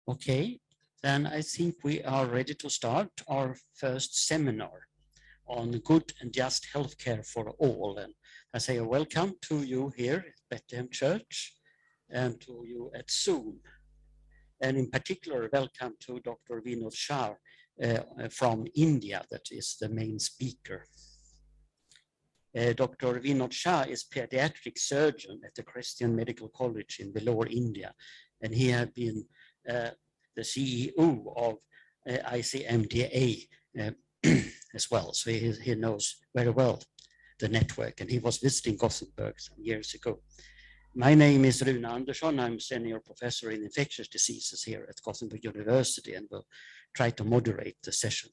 Okay, then I think we are ready to start our first seminar on good and just healthcare for all. And I say a welcome to you here at Bethlehem Church and to you at Zoom. And in particular, welcome to Dr. Vinod Shah from India, that is the main speaker. Dr. Vinod Shah is pediatric surgeon at the Christian Medical College in Vellore, India, and he had been the CEO of ICMDA as well, so he knows very well the network, and he was visiting Gothenburg some years ago. My name is Rune Andersson. I'm senior professor in infectious diseases here at Gothenburg University, and will try to moderate the session.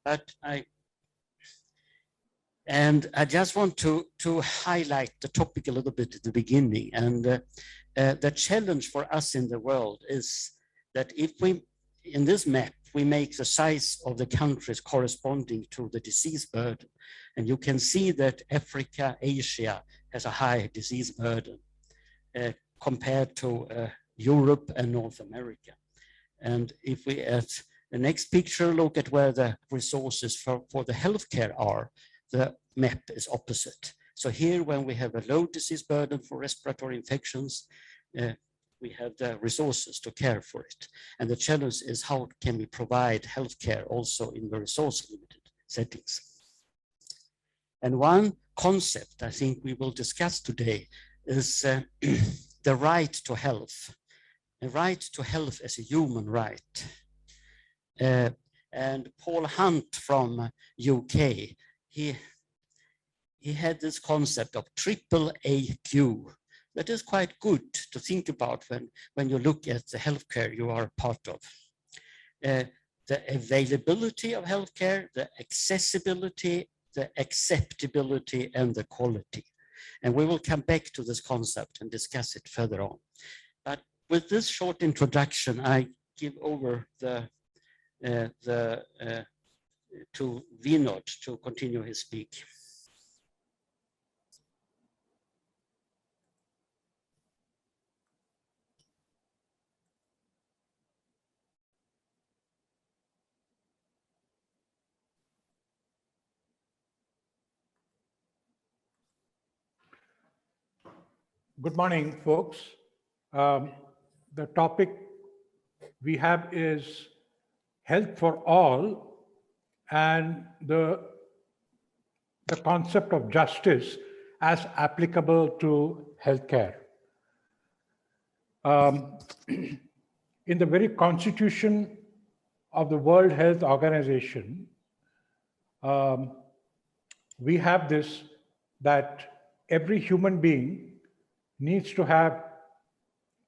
But I just want to highlight the topic a little bit at the beginning. And the challenge for us in the world is that if we, in this map, we make the size of the countries corresponding to the disease burden, and you can see that Africa, Asia has a high disease burden compared to Europe and North America. And if we, at the next picture, look at where the resources for the healthcare are, the map is opposite. So here, when we have a low disease burden for respiratory infections, we have the resources to care for it. And the challenge is, how can we provide healthcare also in the resource-limited settings? And one concept I think we will discuss today is the right to health. The right to health as a human right. And Paul Hunt from UK, he had this concept of triple AQ. That is quite good to think about when you look at the healthcare you are part of. The availability of healthcare, the accessibility, the acceptability, and the quality. And we will come back to this concept and discuss it further on. But with this short introduction, I give over to Vinod to continue his speech. Good morning, folks. The topic we have is health for all, and the concept of justice as applicable to healthcare. In the very constitution of the World Health Organization, we have this, that every human being needs to have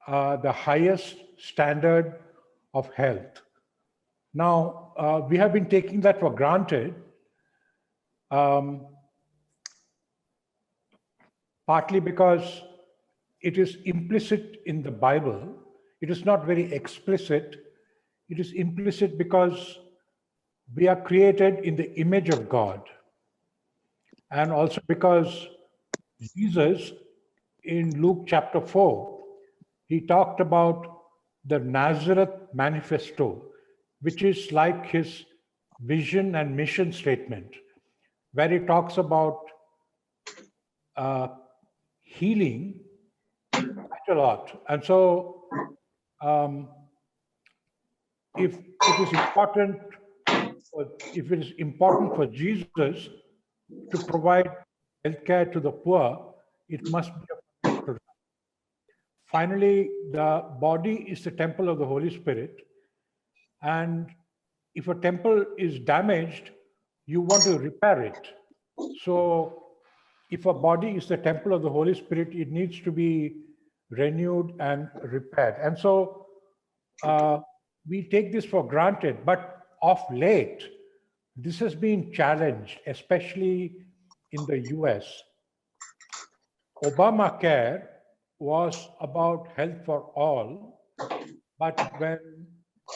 the highest standard of health. Now, we have been taking that for granted, partly because it is implicit in the Bible. It is not very explicit. It is implicit because we are created in the image of God. And also because Jesus, in Luke chapter 4, he talked about the Nazareth Manifesto, which is like his vision and mission statement, where he talks about healing quite a lot. And so if it is important for Jesus to provide healthcare to the poor, it must be a program. Finally, the body is the temple of the Holy Spirit. And if a temple is damaged, you want to repair it. So if a body is the temple of the Holy Spirit, it needs to be renewed and repaired. And so we take this for granted, but of late, this has been challenged, especially in the US. Obamacare was about health for all, but when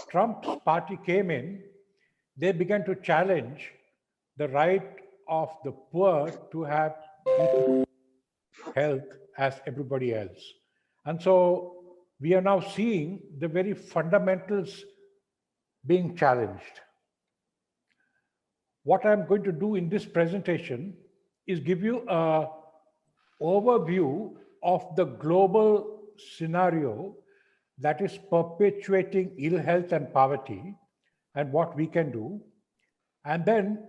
Trump's party came in, they began to challenge the right of the poor to have equal health as everybody else. And so we are now seeing the very fundamentals being challenged. What I'm going to do in this presentation is give you an overview of the global scenario that is perpetuating ill health and poverty and what we can do. And then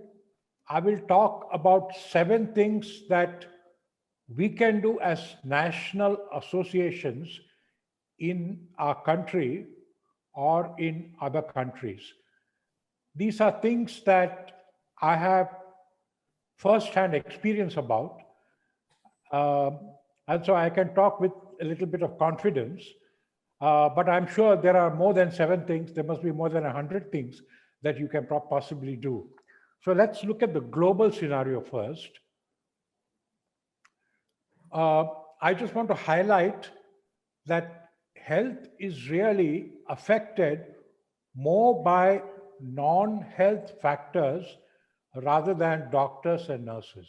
I will talk about 7 things that we can do as national associations in our country or in other countries. These are things that I have first-hand experience about, and so I can talk with a little bit of confidence, but I'm sure there are more than 7 things. There must be more than 100 things that you can possibly do. So let's look at the global scenario first. I just want to highlight that health is really affected more by non-health factors rather than doctors and nurses.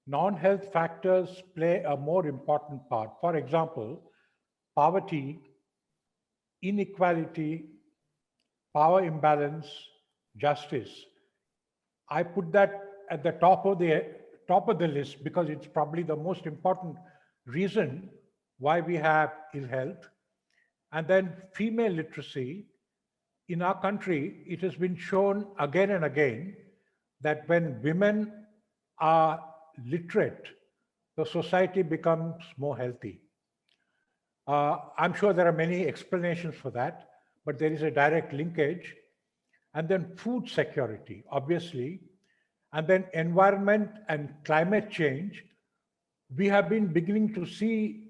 Non-health factors play a more important part. For example, poverty, inequality, power imbalance, justice. I put that at the top of the list because it's probably the most important reason why we have ill health. And then female literacy. In our country, it has been shown again and again that when women are literate, the society becomes more healthy. I'm sure there are many explanations for that, but there is a direct linkage. And then food security, obviously. And then environment and climate change. We have been beginning to see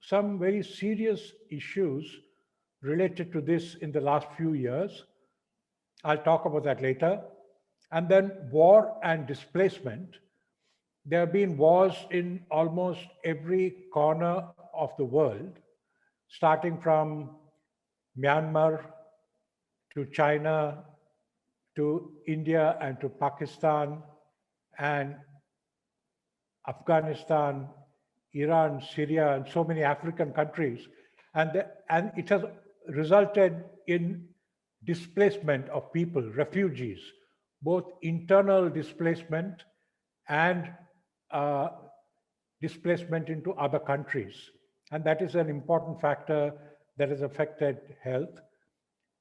some very serious issues related to this in the last few years. I'll talk about that later. And then war and displacement. There have been wars in almost every corner of the world, starting from Myanmar to China, to India and to Pakistan and Afghanistan, Iran, Syria, and so many African countries. And it has resulted in displacement of people, refugees, both internal displacement and displacement into other countries. And that is an important factor that has affected health.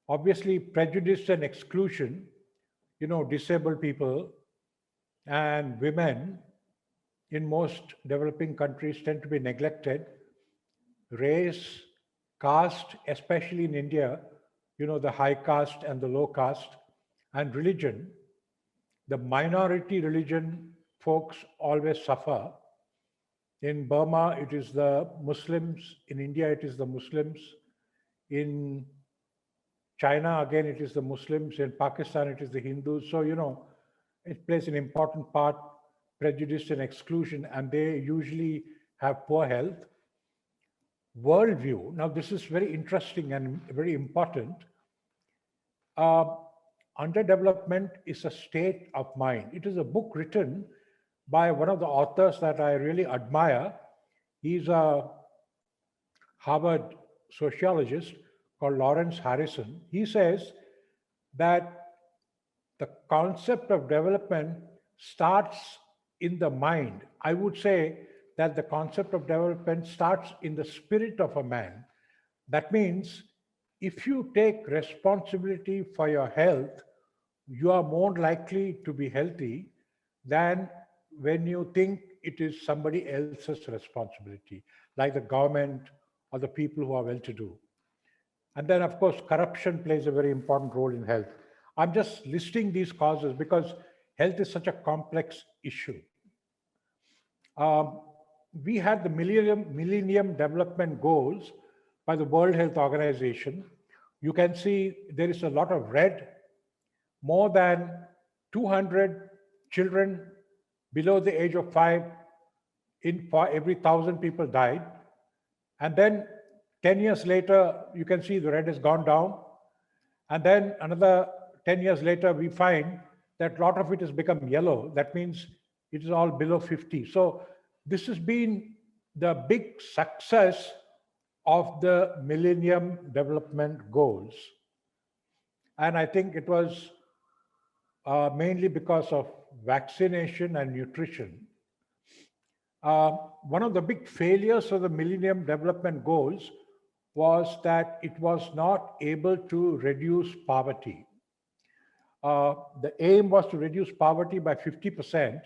Obviously, prejudice and exclusion, disabled people and women in most developing countries tend to be neglected. Race, caste, especially in India, the high caste and the low caste, and religion. The minority religion folks always suffer. In Burma, it is the Muslims. In India, it is the Muslims. In China, again, it is the Muslims. In Pakistan, it is the Hindus. So, it plays an important part, prejudice and exclusion, and they usually have poor health. Worldview. Now, this is very interesting and very important. Underdevelopment is a state of mind. It is a book written by one of the authors that I really admire. He's a Harvard sociologist called Lawrence Harrison. He says that the concept of development starts in the mind. I would say that the concept of development starts in the spirit of a man. That means if you take responsibility for your health, you are more likely to be healthy than when you think it is somebody else's responsibility, like the government or the people who are well-to-do. And then, of course, corruption plays a very important role in health. I'm just listing these causes because health is such a complex issue. We had the Millennium Development Goals by the World Health Organization. You can see there is a lot of red. More than 200 children below the age of 5 for every 1,000 people died. And then 10 years later, you can see the red has gone down. And then another 10 years later, we find that a lot of it has become yellow. That means it is all below 50. So this has been the big success of the Millennium Development Goals. And I think it was mainly because of vaccination and nutrition. One of the big failures of the Millennium Development Goals was that it was not able to reduce poverty. The aim was to reduce poverty by 50%,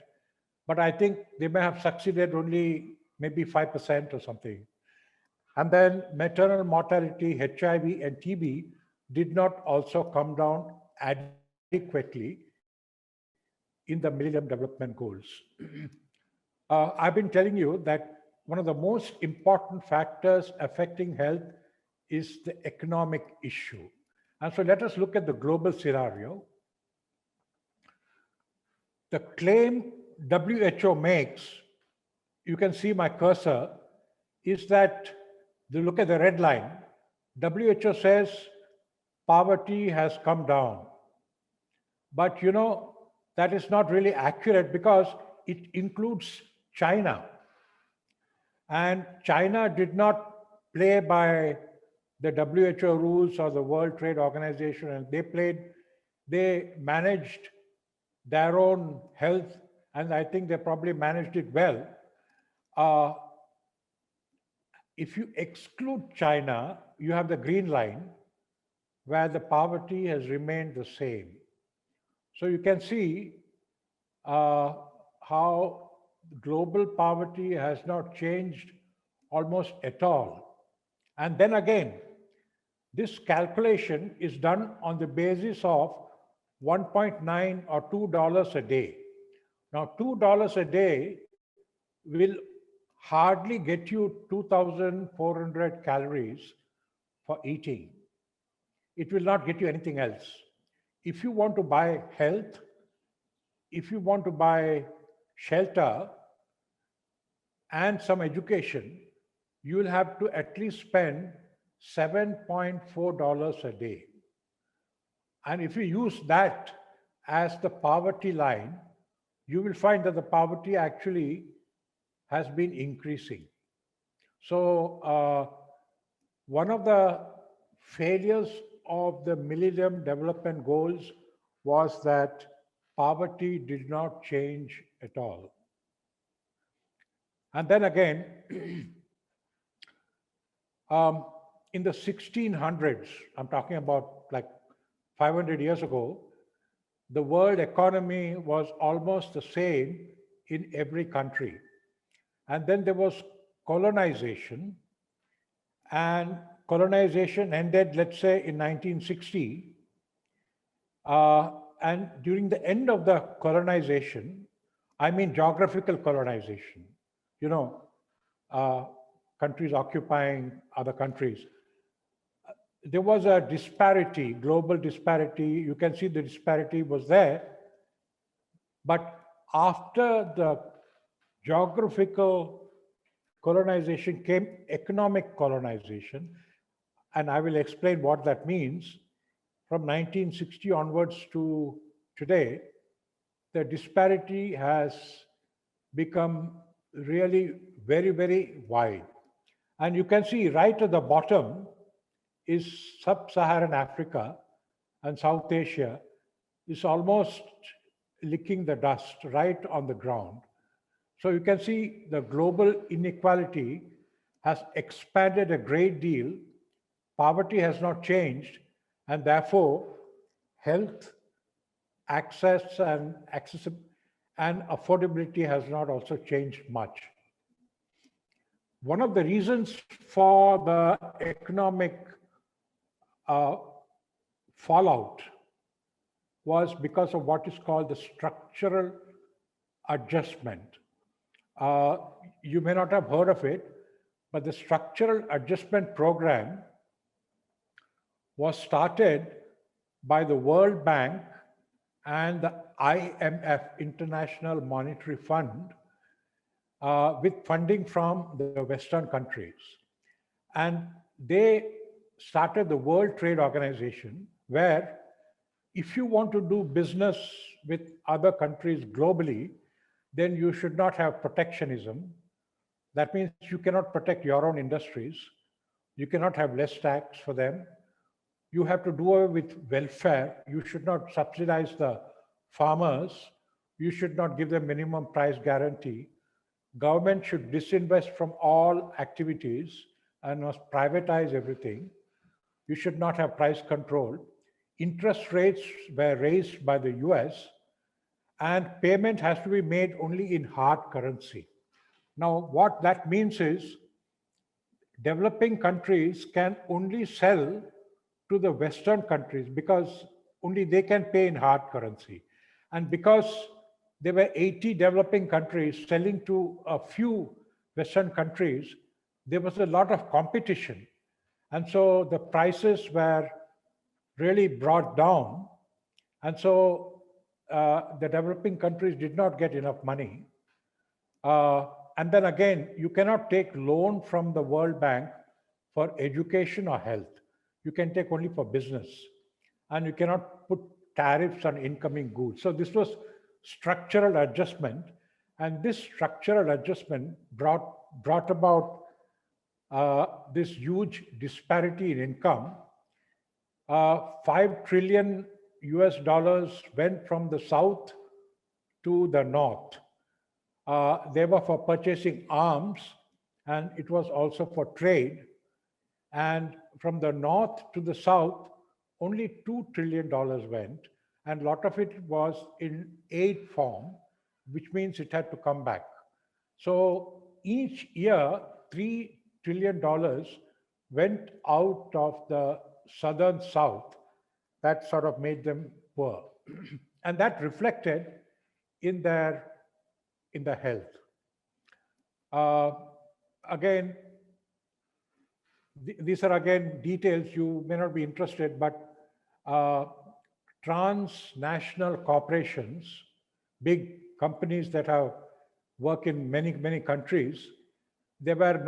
but I think they may have succeeded only maybe 5% or something. And then maternal mortality, HIV, and TB did not also come down adequately in the Millennium Development Goals. I've been telling you that one of the most important factors affecting health is the economic issue. And so let us look at the global scenario. The claim WHO makes, you can see my cursor, is that, look at the red line, WHO says poverty has come down. But you know, that is not really accurate because it includes China. And China did not play by the WHO rules or the World Trade Organization, and they managed their own health, and I think they probably managed it well. If you exclude China, you have the green line where the poverty has remained the same. So you can see how global poverty has not changed almost at all. And then again, this calculation is done on the basis of 1.9 or $2 a day. Now, $2 a day will hardly get you 2,400 calories for eating. It will not get you anything else. If you want to buy health, if you want to buy shelter and some education, you will have to at least spend $7.4 a day. And if you use that as the poverty line, you will find that the poverty actually has been increasing. So one of the failures of the Millennium Development Goals was that poverty did not change at all. And then again, in the 1600s, I'm talking about like 500 years ago, the world economy was almost the same in every country. And then there was colonization, and colonization ended, let's say, in 1960. And during the end of the colonization, I mean geographical colonization, you know, countries occupying other countries, there was a disparity, global disparity. You can see the disparity was there. But after the geographical colonization came economic colonization, and I will explain what that means. From 1960 onwards to today, the disparity has become really very, very wide. And you can see right at the bottom is sub-Saharan Africa, and South Asia is almost licking the dust right on the ground. So you can see the global inequality has expanded a great deal. Poverty has not changed, and therefore health access and affordability has not also changed much. One of the reasons for the economic fallout was because of what is called the structural adjustment. You may not have heard of it, but the structural adjustment program was started by the World Bank and the IMF, International Monetary Fund, with funding from the Western countries. And they started the World Trade Organization, where if you want to do business with other countries globally, then you should not have protectionism. That means you cannot protect your own industries, You cannot have less tax for them. You have to do away with welfare. You should not subsidize the farmers. You should not give them minimum price guarantee. Government should disinvest from all activities and must privatize everything. You should not have price control. Interest rates were raised by the US, and payment has to be made only in hard currency. Now, what that means is developing countries can only sell to the Western countries because only they can pay in hard currency. And because there were 80 developing countries selling to a few Western countries, there was a lot of competition. And so the prices were really brought down. And so the developing countries did not get enough money. And then again, you cannot take loan from the World Bank for education or health. You can take only for business. And you cannot put tariffs on incoming goods. So this was structural adjustment. And this structural adjustment brought about this huge disparity in income. 5 trillion US dollars went from the south to the north. They were for purchasing arms, and it was also for trade. And from the north to the south, only $2 trillion went, and a lot of it was in aid form, which means it had to come back. So each year, $3 trillion went out of the southern south. That sort of made them poor. And that reflected in the health. Again, these are again details, you may not be interested, but transnational corporations, big companies that have work in many, many countries, they were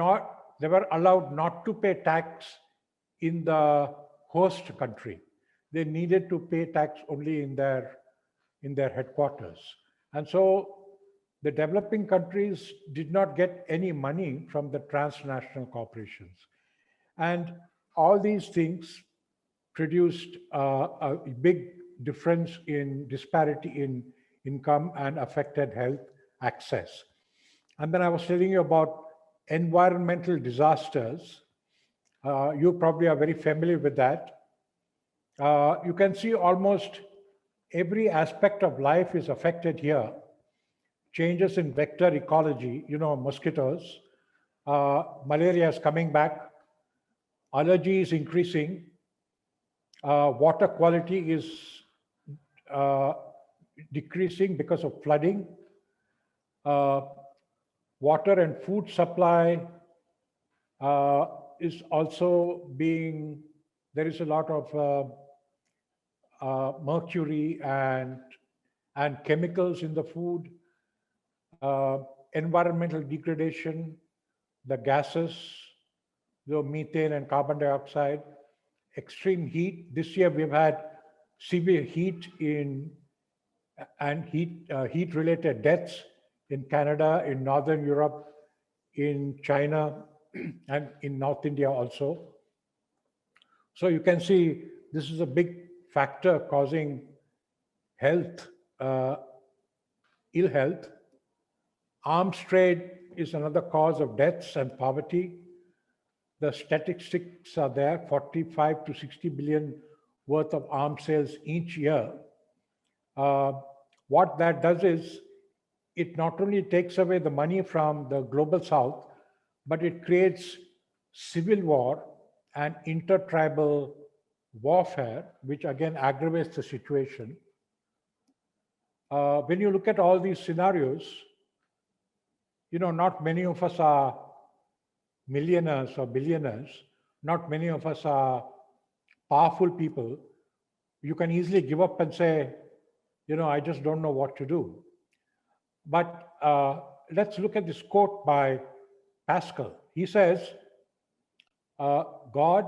allowed not to pay tax in the host country. They needed to pay tax only in their headquarters. And so the developing countries did not get any money from the transnational corporations. And all these things produced a big difference in disparity in income and affected health access. And then I was telling you about environmental disasters. You probably are very familiar with that. You can see almost every aspect of life is affected here. Changes in vector ecology, mosquitoes, malaria is coming back, allergy is increasing, water quality is decreasing because of flooding, water and food supply is also there is a lot of mercury and chemicals in the food, environmental degradation, the gases, the methane and carbon dioxide, extreme heat. This year we've had severe heat and heat-related deaths in Canada, in Northern Europe, in China, and in North India also. So you can see this is a big factor causing health, ill health. Arms trade is another cause of deaths and poverty. The statistics are there, 45 to 60 billion worth of arms sales each year. What that does is, it not only takes away the money from the global south, but it creates civil war and intertribal warfare, which again aggravates the situation. When you look at all these scenarios, not many of us are millionaires or billionaires. Not many of us are powerful people. You can easily give up and say, I just don't know what to do. But let's look at this quote by Pascal. He says, God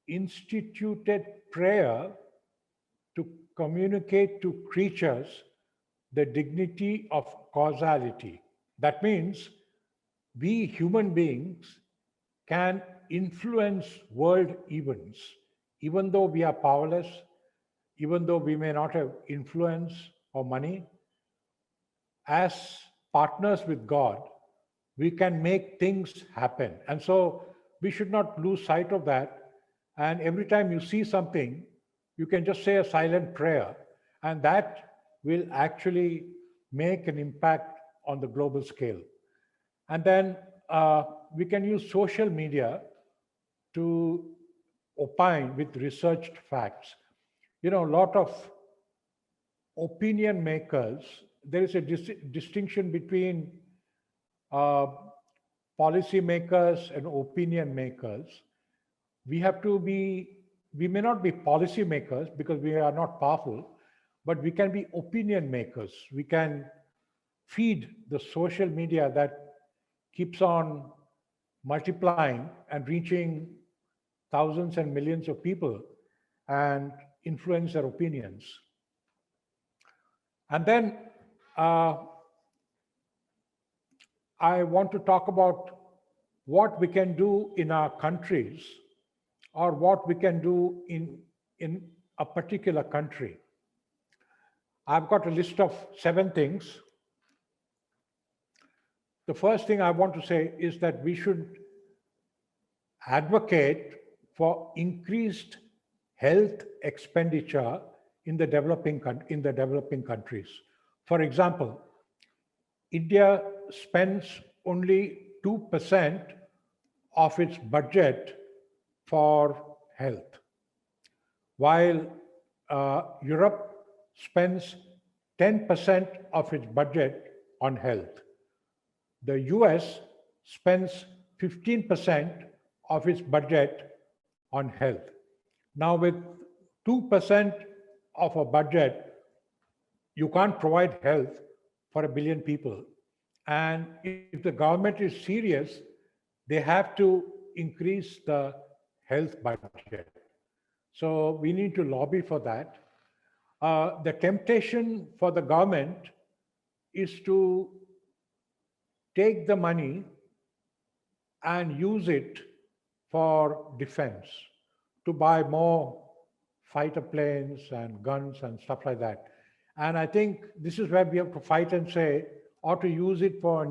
instituted prayer to communicate to creatures the dignity of causality. That means we human beings can influence world events, even though we are powerless, even though we may not have influence or money. As partners with God, we can make things happen. And so we should not lose sight of that. And every time you see something, you can just say a silent prayer, and that will actually make an impact on the global scale. And then we can use social media to opine with researched facts. You know, a lot of opinion makers, there is a distinction between uh, policy makers and opinion makers. We have to be, we may not be policy makers because we are not powerful, but we can be opinion makers. We can feed the social media that keeps on multiplying and reaching thousands and millions of people and influence their opinions. And then I want to talk about what we can do in our countries or what we can do in a particular country. I've got a list of 7 things. The first thing I want to say is that we should advocate for increased health expenditure in the developing countries. For example, India spends only 2% of its budget for health, while Europe spends 10% of its budget on health. The US spends 15% of its budget on health. Now, with 2% of a budget, you can't provide health for 1 billion people. And if the government is serious, they have to increase the health budget. So we need to lobby for that. The temptation for the government is to take the money and use it for defense, to buy more fighter planes and guns and stuff like that. And I think this is where we have to fight and say, or to use it for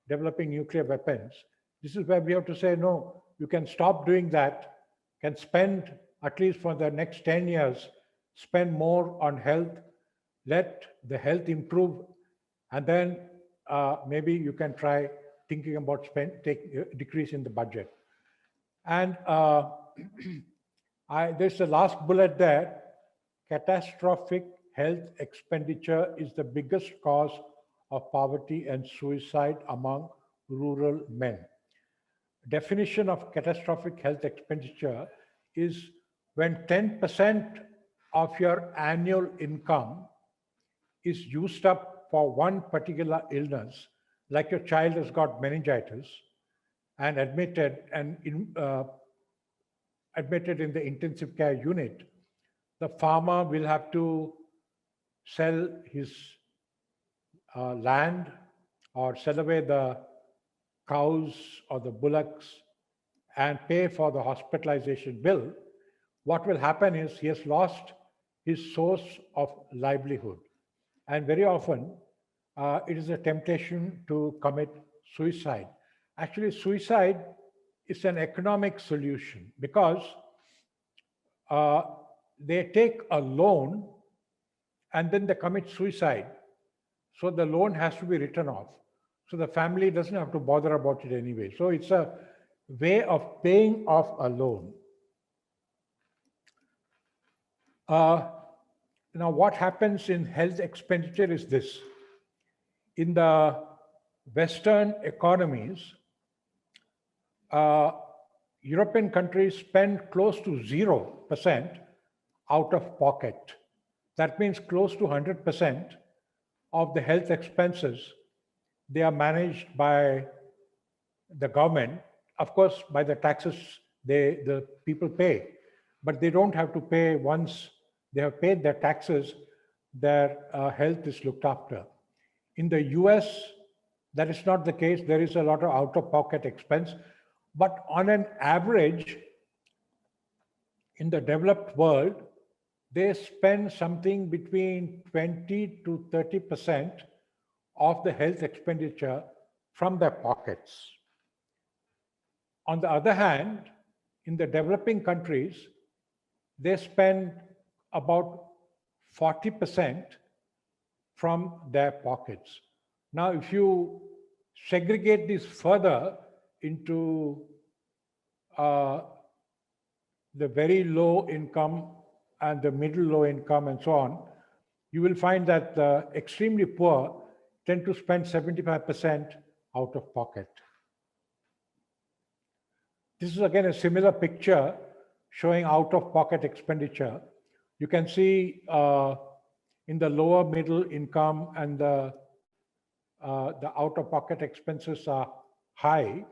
developing nuclear weapons. This is where we have to say, no, you can stop doing that, can spend, at least for the next 10 years, spend more on health, let the health improve, and then maybe you can try thinking about decrease in the budget. And there's the last bullet there. Catastrophic health expenditure is the biggest cause of poverty and suicide among rural men. Definition of catastrophic health expenditure is when 10% of your annual income is used up for one particular illness, like your child has got meningitis and admitted in the intensive care unit, the farmer will have to sell his land or sell away the cows or the bullocks and pay for the hospitalization bill. What will happen is he has lost his source of livelihood. And very often, it is a temptation to commit suicide. Actually, suicide is an economic solution because they take a loan and then they commit suicide. So the loan has to be written off. So the family doesn't have to bother about it anyway. So it's a way of paying off a loan. Now, what happens in health expenditure is this. In the Western economies, European countries spend close to 0% out of pocket. That means close to 100% of the health expenses, they are managed by the government. Of course, by the taxes the people pay, but they don't have to pay once they have paid their taxes, their health is looked after. In the US, that is not the case. There is a lot of out-of-pocket expense. But on an average, in the developed world, they spend something between 20 to 30% of the health expenditure from their pockets. On the other hand, in the developing countries, they spend about 40% from their pockets. Now, if you segregate this further into the very low income and the middle low income and so on, you will find that the extremely poor tend to spend 75% out of pocket. This is again a similar picture showing out of pocket expenditure. You can see in the lower middle income and the out of pocket expenses are high,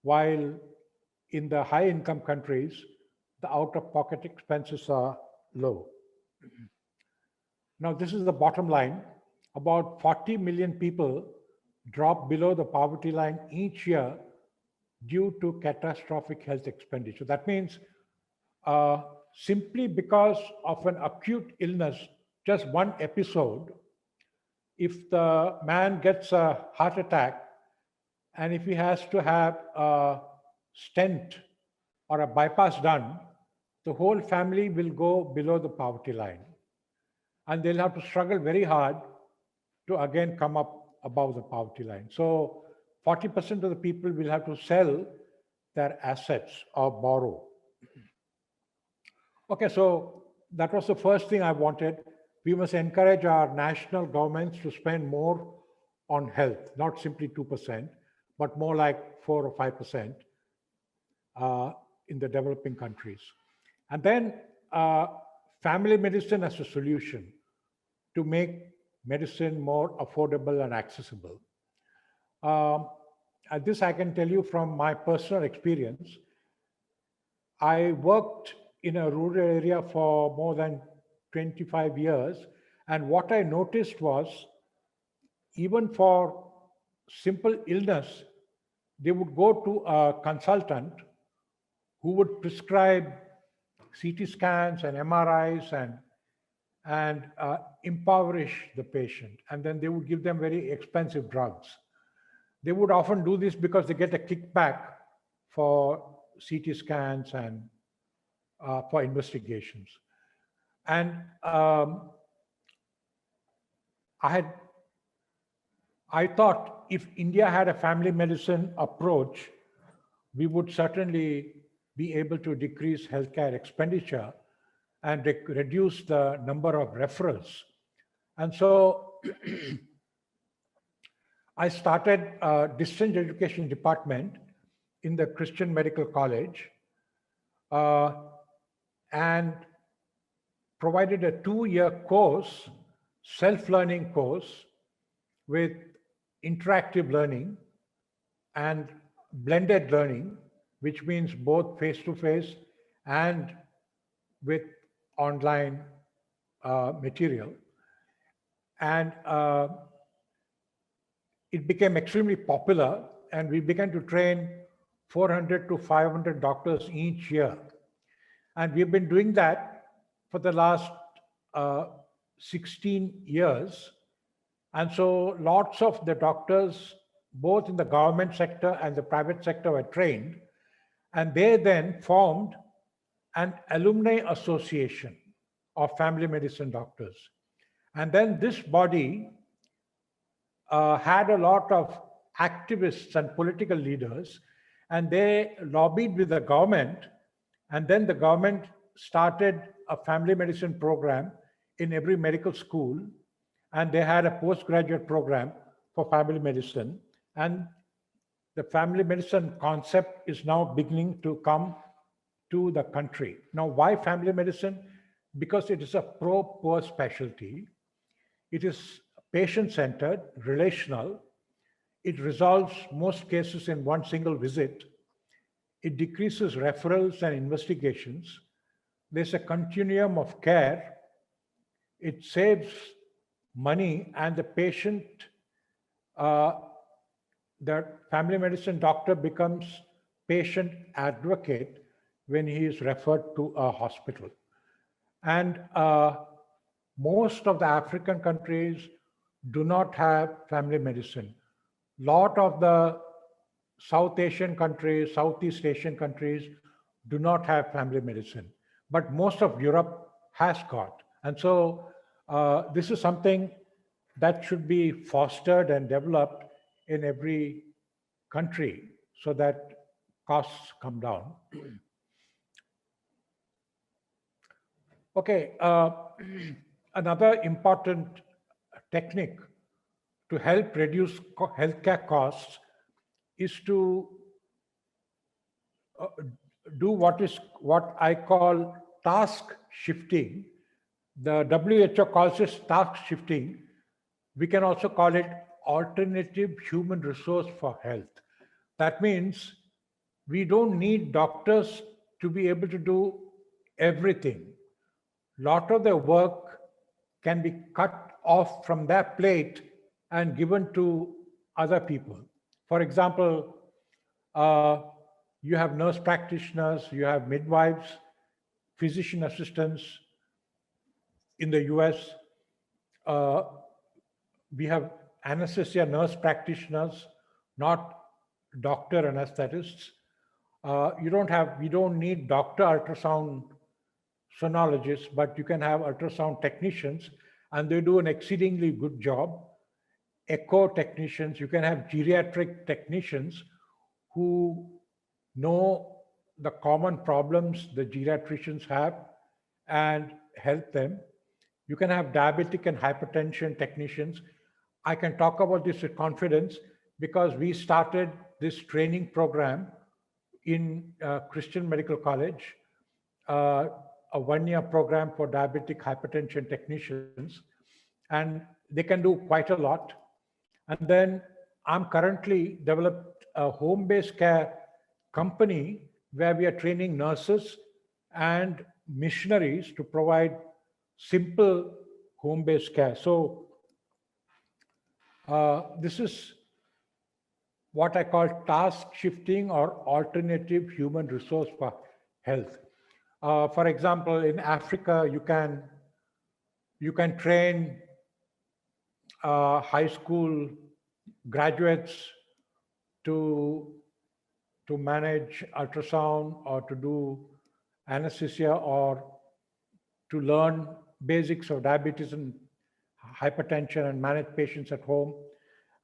while in the high income countries, the out of pocket expenses are low. Now, this is the bottom line. About 40 million people drop below the poverty line each year due to catastrophic health expenditure. That means simply because of an acute illness, just one episode, if the man gets a heart attack and if he has to have a stent or a bypass done, the whole family will go below the poverty line. And they'll have to struggle very hard to again come up above the poverty line. So 40% of the people will have to sell their assets or borrow. Okay, so that was the first thing I wanted. We must encourage our national governments to spend more on health, not simply 2%, but more like 4 or 5% in the developing countries. And then family medicine as a solution to make medicine more affordable and accessible. And this I can tell you from my personal experience. I worked in a rural area for more than 25 years. And what I noticed was, even for simple illness, they would go to a consultant who would prescribe CT scans and MRIs and impoverish the patient. And then they would give them very expensive drugs. They would often do this because they get a kickback for CT scans and for investigations. And I thought if India had a family medicine approach, we would certainly be able to decrease healthcare expenditure and reduce the number of referrals. And so I started a distance education department in the Christian Medical College and provided a 2-year course, self-learning course with interactive learning and blended learning, which means both face-to-face and with online material. And it became extremely popular, and we began to train 400 to 500 doctors each year. And we've been doing that for the last 16 years. And so lots of the doctors, both in the government sector and the private sector, were trained. And they then formed an alumni association of family medicine doctors. And then this body had a lot of activists and political leaders, and they lobbied with the government. And then the government started a family medicine program in every medical school. And they had a postgraduate program for family medicine. And the family medicine concept is now beginning to come to the country. Now, why family medicine? Because it is a pro-poor specialty. It is patient-centered, relational. It resolves most cases in one single visit. It decreases referrals and investigations. There's a continuum of care. It saves money, and the patient, the family medicine doctor becomes patient advocate when he is referred to a hospital. And most of the African countries do not have family medicine. Lot of the South Asian countries, Southeast Asian countries do not have family medicine, but most of Europe has got. And so this is something that should be fostered and developed in every country so that costs come down. Okay, another important technique to help reduce healthcare costs is to do what I call task shifting. The WHO calls this task shifting. We can also call it alternative human resource for health. That means we don't need doctors to be able to do everything. Lot of their work can be cut off from their plate and given to other people. For example, you have nurse practitioners, you have midwives, physician assistants. In the US, we have anesthesia nurse practitioners, not doctor anesthetists. We don't need doctor ultrasound sonologists, but you can have ultrasound technicians, and they do an exceedingly good job. Echo technicians, you can have geriatric technicians who know the common problems the geriatricians have and help them. You can have diabetic and hypertension technicians. I can talk about this with confidence because we started this training program in Christian Medical College, a one-year program for diabetic hypertension technicians, and they can do quite a lot. And then I'm currently developed a home-based care company where we are training nurses and missionaries to provide simple home-based care. So this is what I call task shifting or alternative human resource for health. For example, in Africa, you can train high school graduates to manage ultrasound or to do anesthesia or to learn basics of diabetes and hypertension and manage patients at home.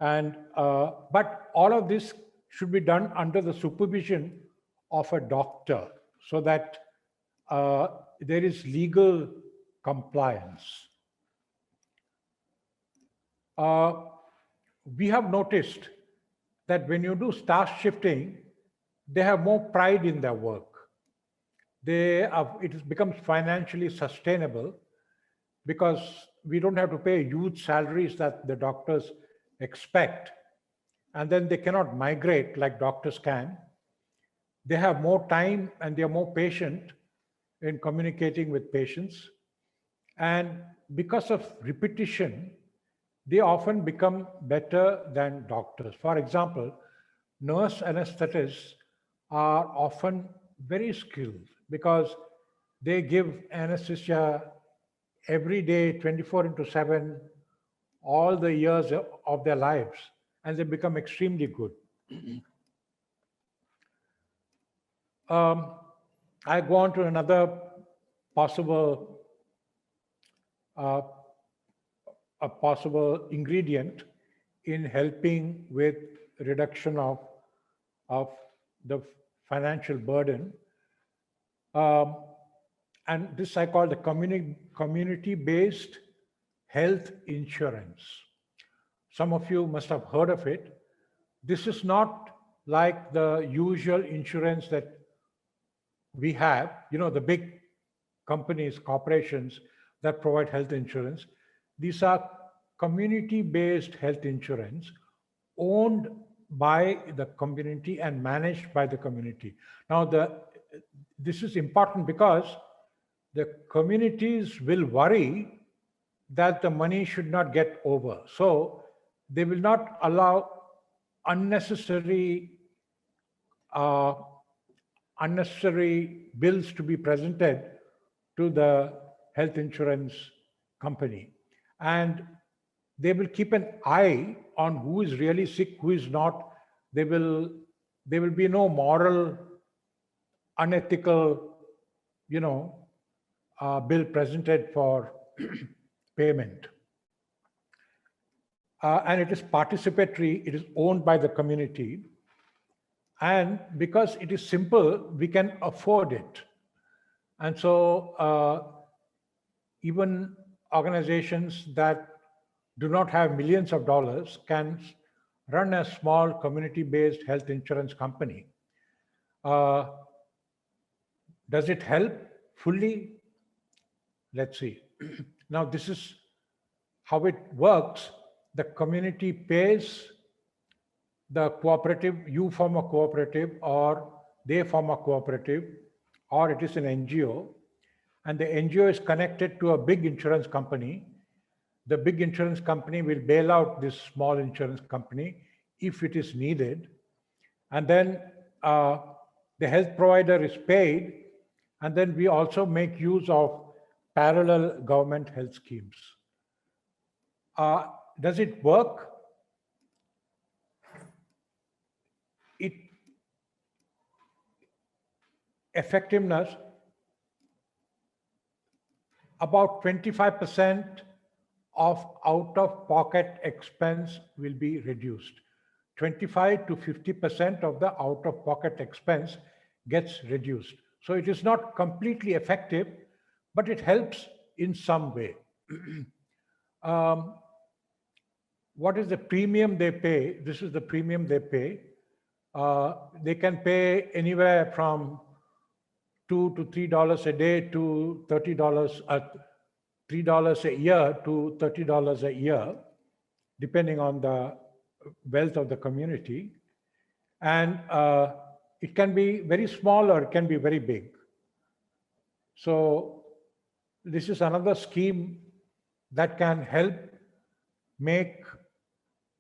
And but all of this should be done under the supervision of a doctor so that there is legal compliance. We have noticed that when you do task shifting, they have more pride in their work. It becomes financially sustainable because we don't have to pay huge salaries that the doctors expect. And then they cannot migrate like doctors can. They have more time and they are more patient in communicating with patients. And because of repetition, they often become better than doctors. For example, nurse anesthetists are often very skilled because they give anesthesia every day, 24/7, all the years of their lives, and they become extremely good. I go on to another possible a possible ingredient in helping with reduction of the financial burden. And this I call the community-based health insurance. Some of you must have heard of it. This is not like the usual insurance that we have, the big companies, corporations that provide health insurance. These are community-based health insurance owned by the community and managed by the community. Now, this is important because the communities will worry that the money should not get over. So they will not allow unnecessary unnecessary bills to be presented to the health insurance company. And they will keep an eye on who is really sick, who is not. There will be no moral, unethical, bill presented for payment. And it is participatory, it is owned by the community. And because it is simple, we can afford it. And so even organizations that do not have millions of dollars can run a small community-based health insurance company. Does it help fully? Let's see. Now, this is how it works. The community pays the cooperative, you form a cooperative, or they form a cooperative, or it is an NGO, and the NGO is connected to a big insurance company. The big insurance company will bail out this small insurance company if it is needed. And then the health provider is paid. And then we also make use of parallel government health schemes. Does it work? Effectiveness, about 25% of out-of-pocket expense will be reduced. 25 to 50% of the out-of-pocket expense gets reduced. So it is not completely effective, but it helps in some way. What is the premium they pay? This is the premium they pay. They can pay anywhere from $2 to $3 a day to $30, $3 a year to $30 a year, depending on the wealth of the community. And it can be very small or it can be very big. So this is another scheme that can help make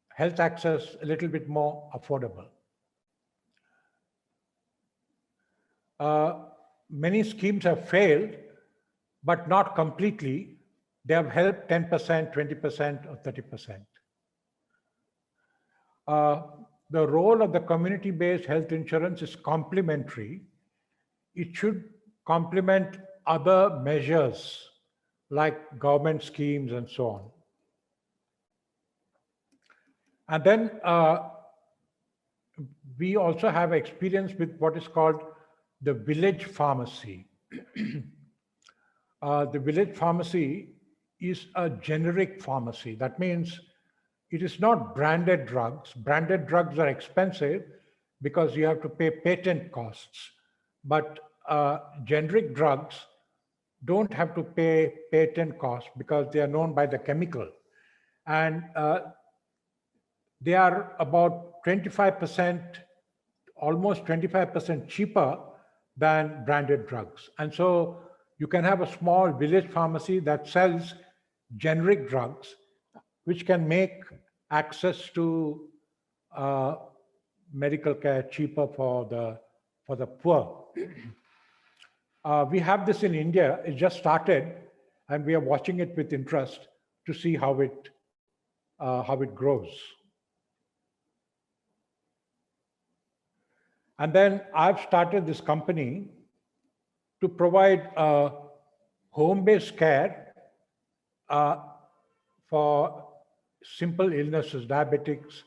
health access a little bit more affordable. Many schemes have failed, but not completely. They have helped 10%, 20%, or 30%. The role of the community-based health insurance is complementary. It should complement other measures like government schemes and so on. And then we also have experience with what is called the village pharmacy. The village pharmacy is a generic pharmacy. That means it is not branded drugs. Branded drugs are expensive because you have to pay patent costs. But generic drugs don't have to pay patent costs because they are known by the chemical. And they are about 25%, almost 25% cheaper than branded drugs. And so you can have a small village pharmacy that sells generic drugs, which can make access to medical care cheaper for the poor. We have this in India. It just started, and we are watching it with interest to see how it grows. And then I've started this company to provide home-based care for simple illnesses, diabetics,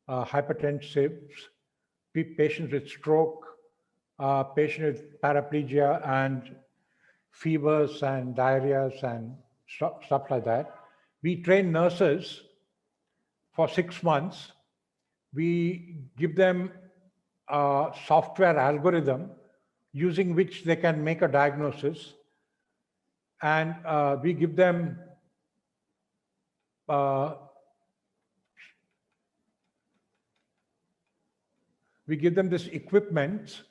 hypertensives, patients with stroke, patients with paraplegia and fevers and diarrheas and stuff like that. We train nurses for 6 months. We give them a software algorithm using which they can make a diagnosis. And we give them this equipment,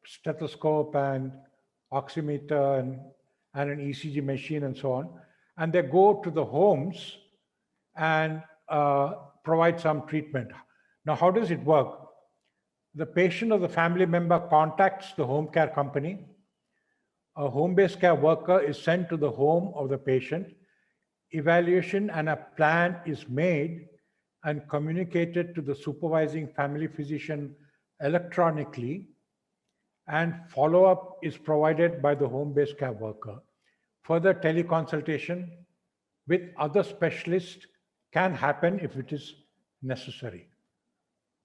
stethoscope and oximeter and an ECG machine and so on. And they go to the homes and provide some treatment. Now, how does it work? The patient or the family member contacts the home care company. A home-based care worker is sent to the home of the patient. Evaluation and a plan is made and communicated to the supervising family physician electronically, and follow-up is provided by the home-based care worker. Further teleconsultation with other specialists can happen if it is necessary.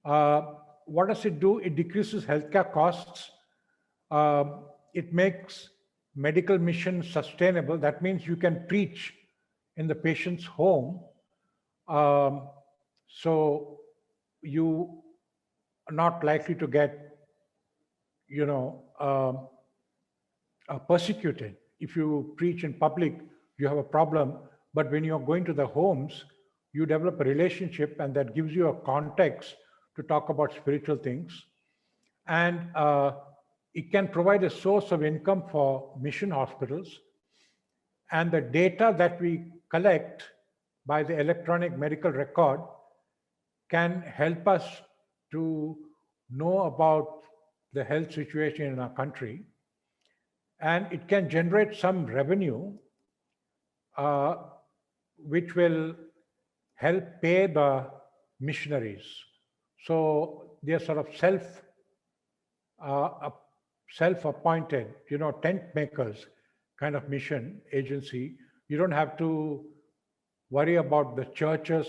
What does it do? It decreases healthcare costs. It makes medical mission sustainable. That means you can preach in the patient's home. So you are not likely to get, persecuted. If you preach in public, you have a problem. But when you're going to the homes, you develop a relationship, and that gives you a context to talk about spiritual things. And it can provide a source of income for mission hospitals. And the data that we collect by the electronic medical record can help us to know about the health situation in our country. And it can generate some revenue, which will help pay the missionaries. So they're sort of self-appointed, tent makers kind of mission agency. You don't have to worry about the church's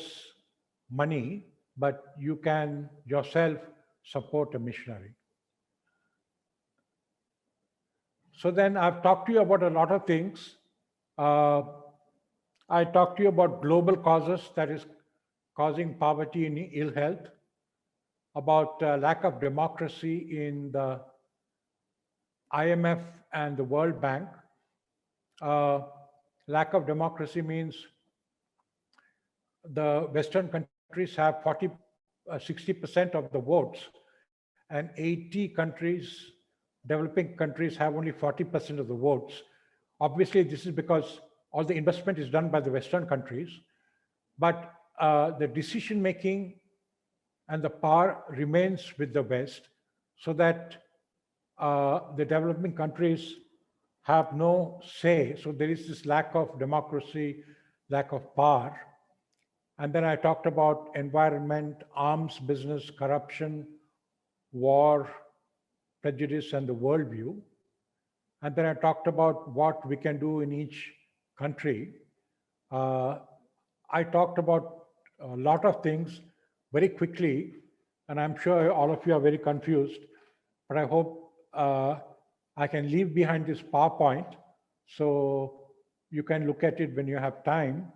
money, but you can yourself support a missionary. So then I've talked to you about a lot of things. I talked to you about global causes that is causing poverty and ill health, about lack of democracy in the IMF and the World Bank. Lack of democracy means the Western countries have 60% of the votes, and 80 countries, developing countries, have only 40% of the votes. Obviously, this is because all the investment is done by the Western countries, but the decision-making and the power remains with the West, so that the developing countries have no say. So there is this lack of democracy, lack of power. And then I talked about environment, arms business, corruption, war, prejudice, and the worldview. And then I talked about what we can do in each country. I talked about a lot of things very quickly, and I'm sure all of you are very confused, but I hope I can leave behind this PowerPoint so you can look at it when you have time,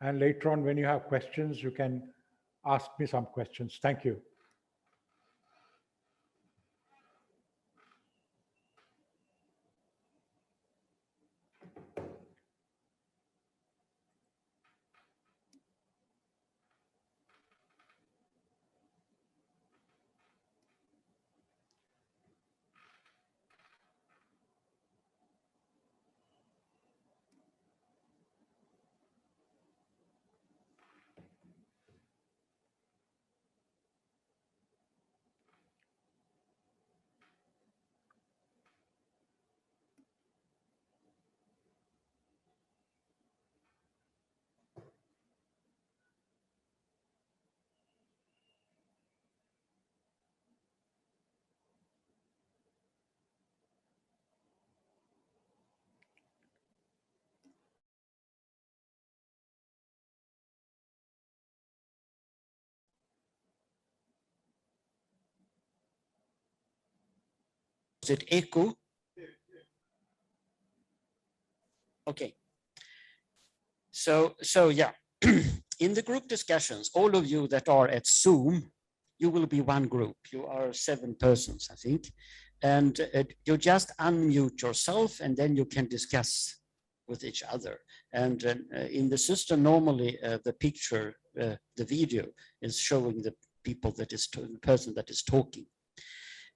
and later on when you have questions, you can ask me some questions. Thank you. Is it echo? Okay. So yeah, in the group discussions, all of you that are at Zoom, you will be one group. You are 7 persons, I think. And you just unmute yourself, and then you can discuss with each other. And in the system, normally the picture, the video is showing the people that is the person that is talking.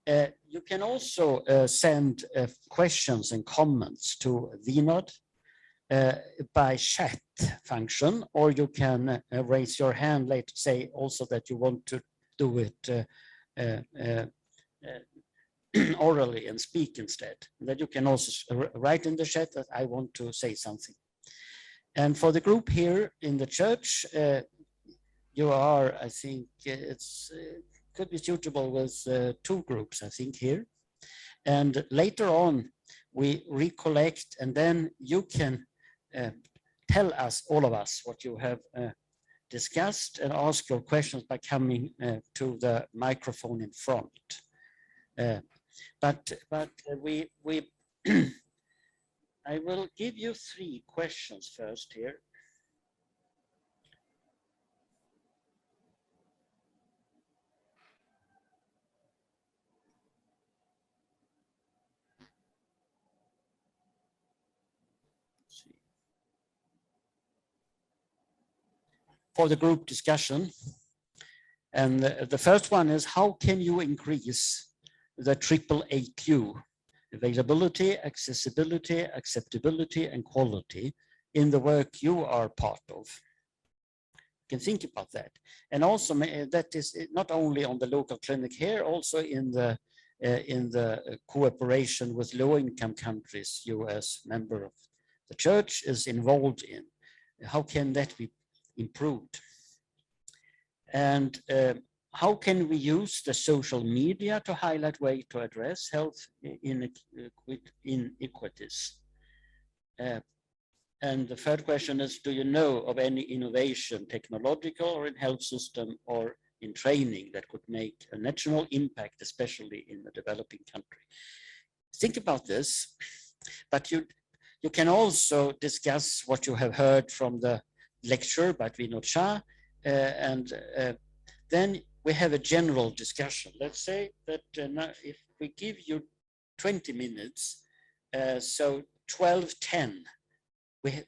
You can also send questions and comments to Vinod by chat function, or you can raise your hand later, say also that you want to do it orally and speak instead. That you can also write in the chat that I want to say something. And for the group here in the church, you are, I think it's could be suitable with 2 groups, I think, here. And later on, we recollect, and then you can tell us, all of us, what you have discussed and ask your questions by coming to the microphone in front. But we I will give you 3 questions first here. For the group discussion. And the first one is, how can you increase the AAAQ, availability, accessibility, acceptability, and quality in the work you are part of? You can think about that. And also that is not only on the local clinic here, also in the cooperation with low-income countries, you as member of the church is involved in. How can that be improved? And how can we use the social media to highlight ways to address health inequities? And the third question is, do you know of any innovation, technological or in health system or in training, that could make a national impact, especially in the developing country? Think about this, but you can also discuss what you have heard from the lecture by Vinod Shah, and then we have a general discussion. Let's say that now if we give you 20 minutes, so 12:10, we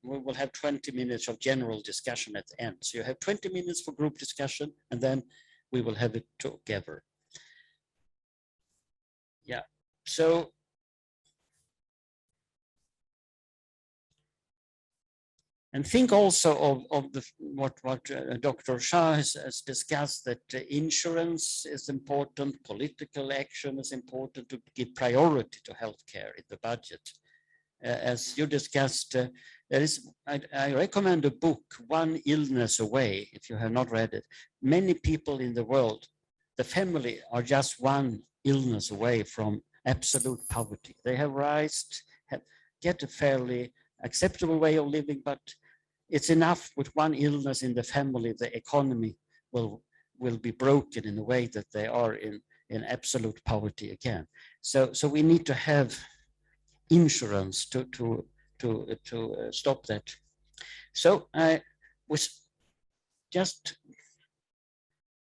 will have 20 minutes of general discussion at the end. So you have 20 minutes for group discussion, and then we will have it together. Yeah, so and think also of what Dr. Shah has discussed, that insurance is important, political action is important to give priority to healthcare in the budget. As you discussed, I recommend a book, One Illness Away, if you have not read it. Many people in the world, the family are just one illness away from absolute poverty. They have get a fairly acceptable way of living, but it's enough with one illness in the family, the economy will be broken in a way that they are in absolute poverty again. So we need to have insurance to stop that. So I was just,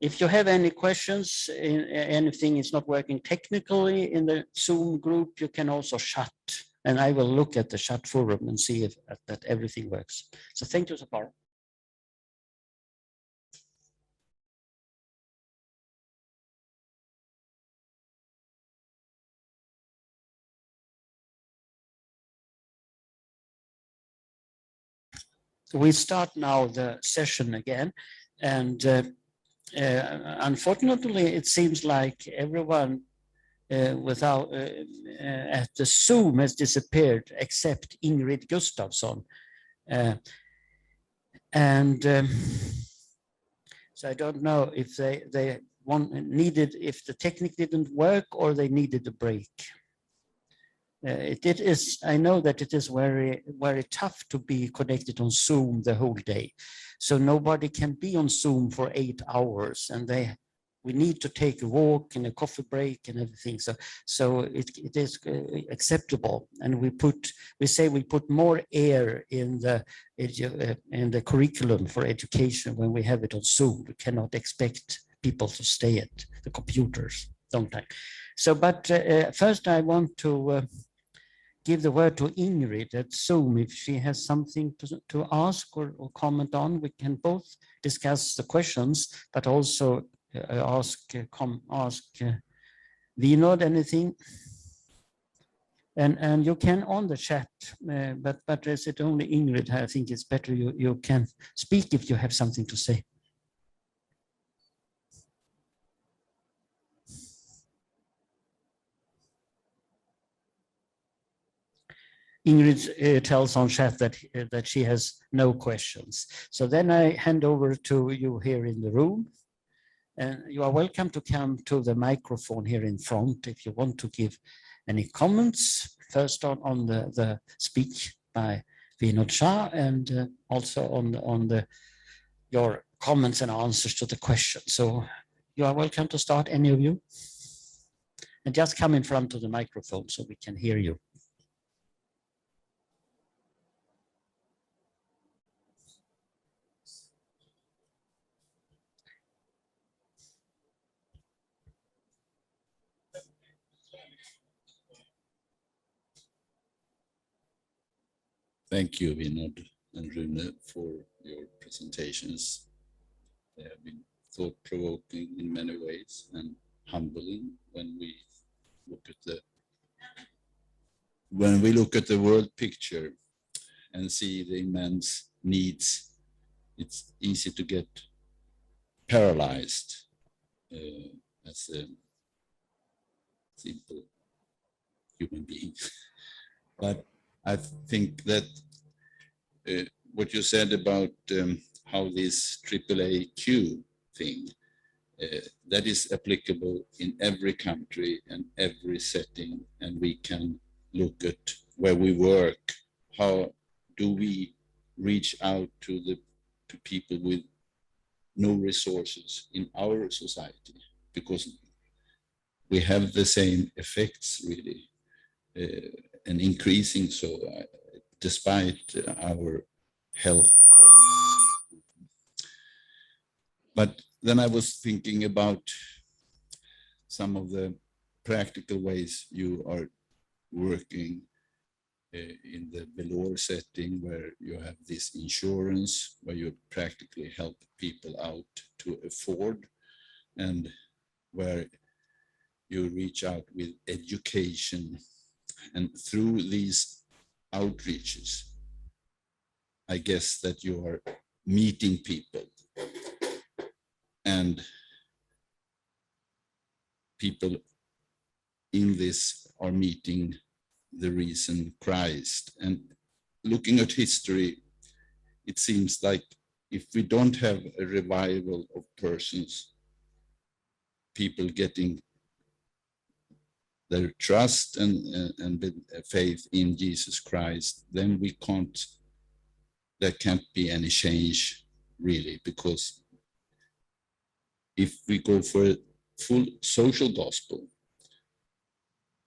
if you have any questions, anything is not working technically in the Zoom group, you can also chat, and I will look at the chat forum and see if that everything works. So thank you so far. We start now the session again, and unfortunately, it seems like everyone at the Zoom has disappeared except Ingrid Gustafsson. So I don't know if they needed, if the technique didn't work or they needed a break. I know that it is very, very tough to be connected on Zoom the whole day. So nobody can be on Zoom for 8 hours, and we need to take a walk and a coffee break and everything. So it is acceptable. And we say we put more air in the curriculum for education when we have it on Zoom. We cannot expect people to stay at the computers, don't I? So, but first I want to give the word to Ingrid at Zoom. If she has something to ask or comment on, we can both discuss the questions, but also ask Vinod anything. And you can on the chat, but is it only Ingrid? I think it's better you can speak if you have something to say. Ingrid tells on chat that she has no questions. So then I hand over to you here in the room. And you are welcome to come to the microphone here in front if you want to give any comments. First on the speech by Vinod Shah, and also on your comments and answers to the questions. So you are welcome to start, any of you. And just come in front of the microphone so we can hear you. Thank you, Vinod and Rune, for your presentations. They have been thought-provoking in many ways and humbling when we look at the world picture and see the immense needs. It's easy to get paralyzed as a simple human being. But I think that what you said about how this AAAQ thing, that is applicable in every country and every setting, and we can look at where we work. How do we reach out to people with no resources in our society? Because we have the same effects, really, and increasing so despite our health costs. But then I was thinking about some of the practical ways you are working in the below setting, where you have this insurance, where you practically help people out to afford, and where you reach out with education. And through these outreaches, I guess that you are meeting people, and people in this are meeting the risen Christ. And looking at history, it seems like if we don't have a revival of persons, people getting their trust and faith in Jesus Christ, then there can't be any change, really, because if we go for a full social gospel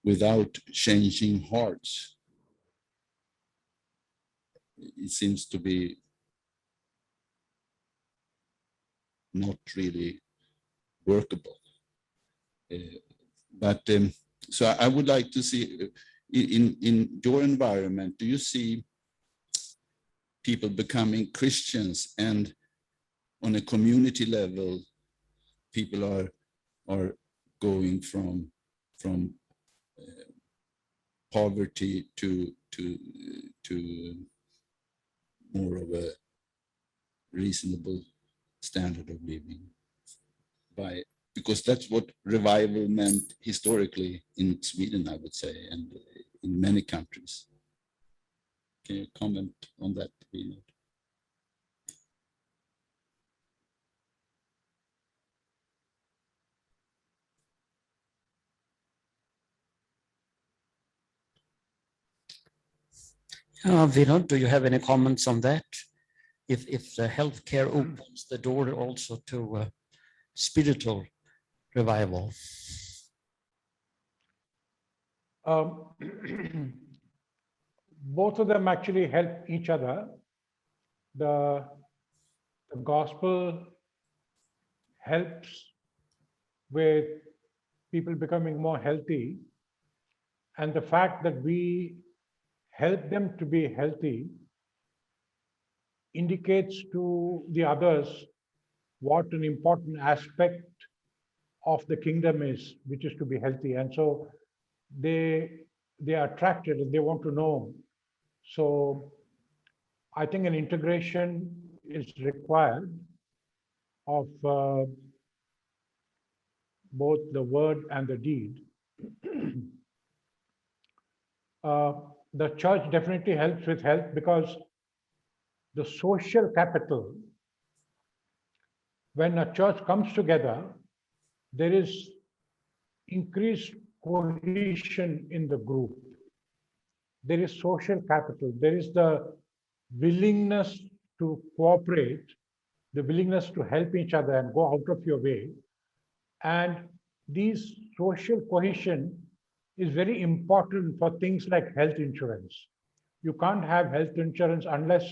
without changing hearts, it seems to be not really workable. So I would like to see, in your environment, do you see people becoming Christians, and on a community level, people are going from poverty to more of a reasonable standard of living, because that's what revival meant historically in Sweden, I would say, and in many countries. Can you comment on that, Vinod? Vinod, do you have any comments on that? If the healthcare opens the door also to spiritual revival? Both of them actually help each other. The gospel helps with people becoming more healthy, and the fact that we help them to be healthy indicates to the others what an important aspect of the kingdom is, which is to be healthy. And so they are attracted and they want to know. So I think an integration is required of both the word and the deed. the church definitely helps with health because the social capital, when a church comes together, there is increased cohesion in the group. There is social capital. There is the willingness to cooperate, the willingness to help each other and go out of your way. And these social cohesion is very important for things like health insurance. You can't have health insurance unless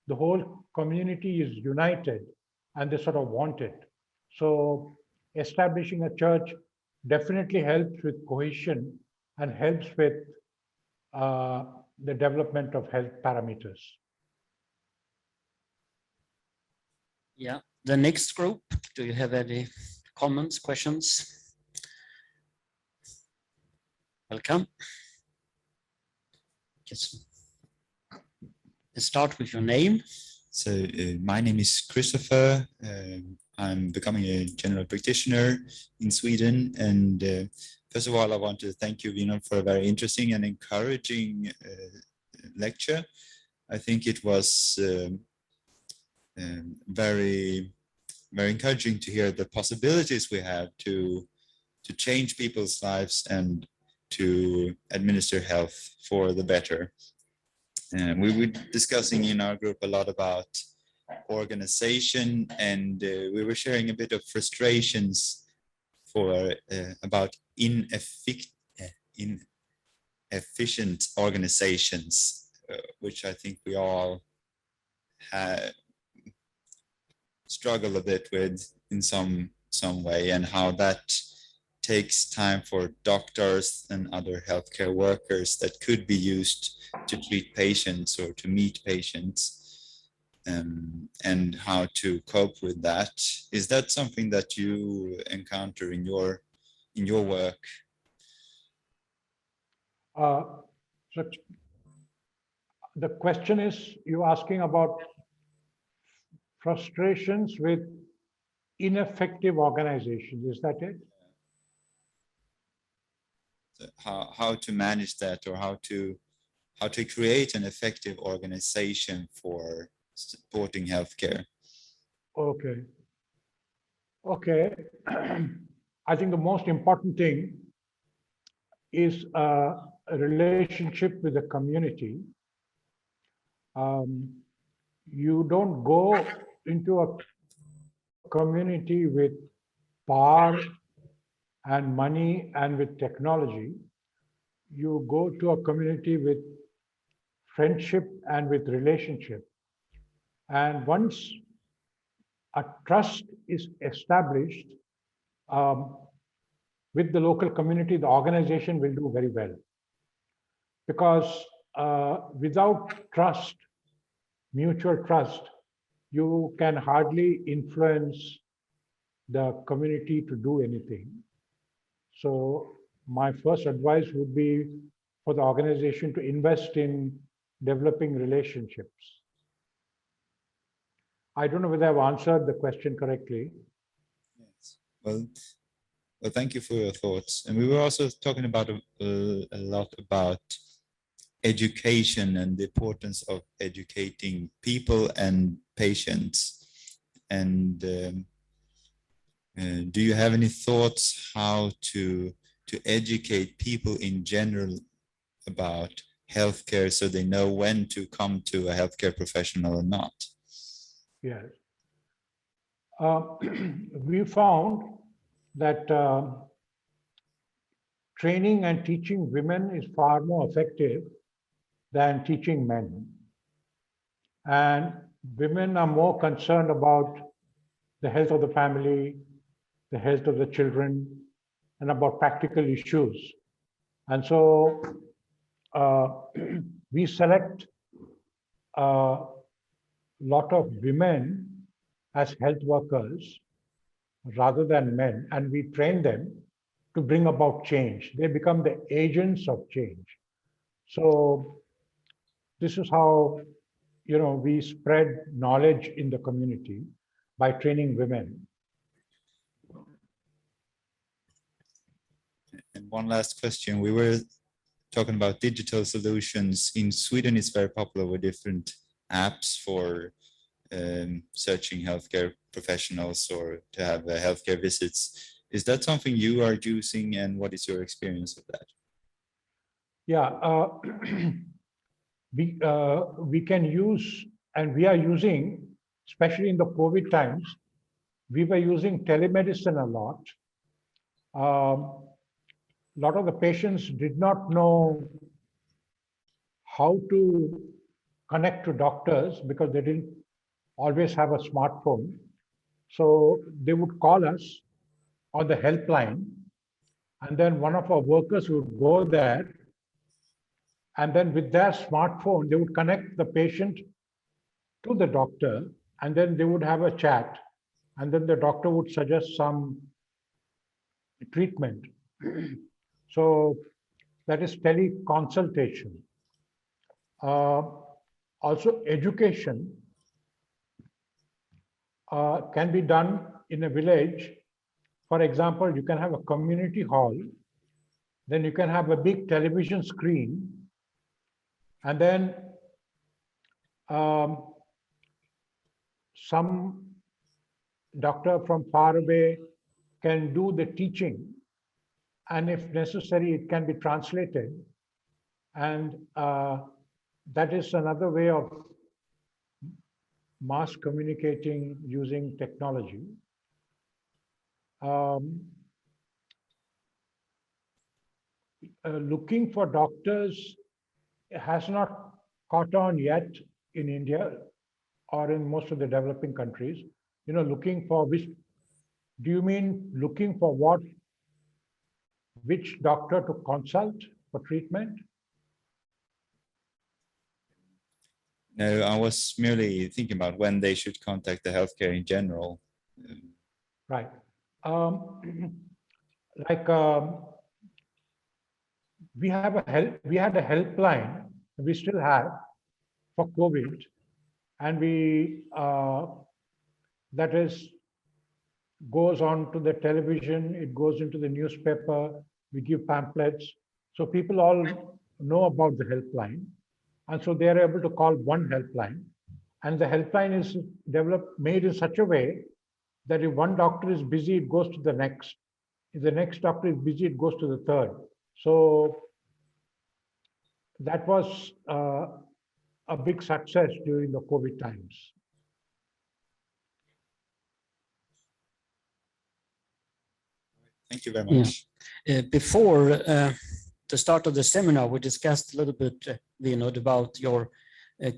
the whole community is united and they sort of want it. So establishing a church definitely helps with cohesion and helps with the development of health parameters. Yeah, the next group, do you have any comments, questions? Welcome. Yes. Let's start with your name. So my name is Christopher. I'm becoming a general practitioner in Sweden. And first of all, I want to thank you, Vinod, for a very interesting and encouraging lecture. I think it was very, very encouraging to hear the possibilities we have to change people's lives and to administer health for the better. And we were discussing in our group a lot about organization, and we were sharing a bit of frustrations for about inefficient organizations, which I think we all struggle a bit with in some way, and how that takes time for doctors and other healthcare workers that could be used to treat patients or to meet patients, and how to cope with that. Is that something that you encounter in your work? So the question is, you're asking about frustrations with ineffective organizations, is that it? How to manage that, or how to create an effective organization for supporting healthcare. Okay. I think the most important thing is a relationship with the community. You don't go into a community with power and money and with technology. You go to a community with friendship and with relationship. And once a trust is established with the local community, the organization will do very well. Because without trust, mutual trust, you can hardly influence the community to do anything. So my first advice would be for the organization to invest in developing relationships. I don't know whether I've answered the question correctly. Yes. Well, thank you for your thoughts. And we were also talking about a lot about education and the importance of educating people and patients. And do you have any thoughts how to educate people in general about healthcare, so they know when to come to a healthcare professional or not? Yes. We found that training and teaching women is far more effective than teaching men. And women are more concerned about the health of the family, the health of the children, and about practical issues. And so we select a lot of women as health workers rather than men, and we train them to bring about change. They become the agents of change. So this is how, we spread knowledge in the community by training women. And one last question. We were talking about digital solutions. In Sweden, it's very popular with different apps for searching healthcare professionals or to have healthcare visits. Is that something you are using, and what is your experience of that? Yeah, we can use, and we are using, especially in the COVID times, we were using telemedicine a lot. A lot of the patients did not know how to connect to doctors because they didn't always have a smartphone. So they would call us on the helpline, and then one of our workers would go there, and then with their smartphone, they would connect the patient to the doctor, and then they would have a chat, and then the doctor would suggest some treatment. So that is teleconsultation. Also, education can be done in a village. For example, you can have a community hall, then you can have a big television screen, and then some doctor from far away can do the teaching, and if necessary, it can be translated. And that is another way of mass communicating using technology. Looking for doctors has not caught on yet in India or in most of the developing countries. You know, looking for which, do you mean looking for what, which doctor to consult for treatment? No, I was merely thinking about when they should contact the healthcare in general. Right. We had a helpline, we still have, for COVID, and we that is goes on to the television, it goes into the newspaper, we give pamphlets, so people all know about the helpline, and so they are able to call one helpline, and the helpline is made in such a way that if one doctor is busy, it goes to the next. If the next doctor is busy, it goes to the third. So that was a big success during the COVID times. Thank you very much. Yeah. Before the start of the seminar, we discussed a little bit, Vinod, about your